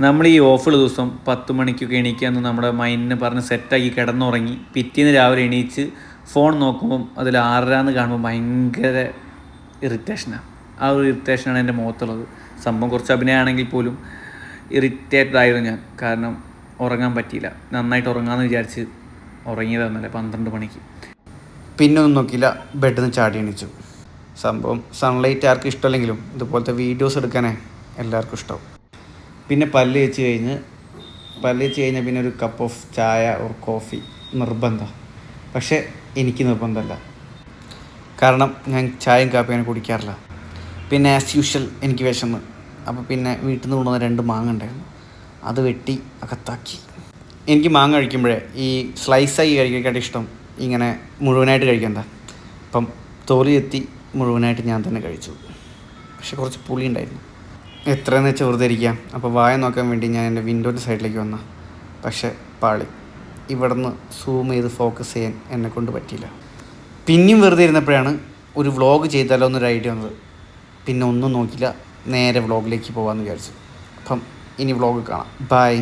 നമ്മൾ ഈ ഓഫുള്ള ദിവസം 10 മണിക്കൊക്കെ എണീക്കാമെന്ന് നമ്മുടെ മൈൻഡിന് പറഞ്ഞ് സെറ്റാക്കി കിടന്നുറങ്ങി പിറ്റേന്ന് രാവിലെ എണീച്ച് ഫോൺ നോക്കുമ്പം അതിൽ 6:30 എന്ന് കാണുമ്പോൾ ഭയങ്കര ഇറിറ്റേഷനാണ്. ആ ഒരു ഇറിറ്റേഷനാണ് എൻ്റെ മുഖത്തുള്ളത്. സംഭവം കുറച്ച് അഭിനയമാണെങ്കിൽ പോലും ഇറിറ്റേറ്റഡ് ആയിരുന്നു ഞാൻ. കാരണം ഉറങ്ങാൻ പറ്റിയില്ല. നന്നായിട്ട് ഉറങ്ങാമെന്ന് വിചാരിച്ച് ഉറങ്ങിയതായിരുന്നല്ലേ 12 മണിക്ക്. പിന്നെ ഒന്നും നോക്കിയില്ല, ബെഡിൽ നിന്ന് ചാടി എണീച്ചു. സംഭവം സൺലൈറ്റ് ആർക്കും ഇഷ്ടമല്ലെങ്കിലും ഇതുപോലത്തെ വീഡിയോസ് എടുക്കാനേ എല്ലാവർക്കും ഇഷ്ടമാവും. പിന്നെ പല്ല് തേച്ച് കഴിഞ്ഞാൽ പിന്നെ ഒരു കപ്പ് ഓഫ് ചായ ഓർ കോഫി നിർബന്ധമാണ്. പക്ഷേ എനിക്ക് നിർബന്ധമല്ല, കാരണം ഞാൻ ചായയും കാപ്പിയും അങ്ങനെ കുടിക്കാറില്ല. പിന്നെ ആസ് യൂഷ്വൽ എനിക്ക് വിശന്ന്. അപ്പോൾ പിന്നെ വീട്ടിൽ നിന്ന് കൊണ്ടുവന്ന 2 മാങ്ങ ഉണ്ടായിരുന്നു, അത് വെട്ടി അകത്താക്കി. എനിക്ക് മാങ്ങ കഴിക്കുമ്പോഴേ ഈ സ്ലൈസായി കഴിക്കാൻ ഇഷ്ടം, ഇങ്ങനെ മുഴുവനായിട്ട് കഴിക്കണ്ട. അപ്പം തോലി എത്തി മുഴുവനായിട്ട് ഞാൻ തന്നെ കഴിച്ചു. പക്ഷെ കുറച്ച് പുളി ഉണ്ടായിരുന്നു. എത്രയെന്ന് വെച്ചാൽ വെറുതെ ഇരിക്കാം. അപ്പോൾ വായ നോക്കാൻ വേണ്ടി ഞാൻ എൻ്റെ വിൻഡോൻ്റെ സൈഡിലേക്ക് വന്ന, പക്ഷേ പാളി. ഇവിടുന്ന് സൂം ചെയ്ത് ഫോക്കസ് ചെയ്യാൻ എന്നെക്കൊണ്ട് പറ്റിയില്ല. പിന്നെയും വെറുതെ ഇരുന്നപ്പോഴാണ് ഒരു വ്ളോഗ് ചെയ്താലോ എന്നൊരു ഐഡിയ വന്നത്. പിന്നെ ഒന്നും നോക്കില്ല, നേരെ വ്ളോഗിലേക്ക് പോകാമെന്ന് വിചാരിച്ചു. അപ്പം ഇനി വ്ളോഗ് കാണാം. ബൈ.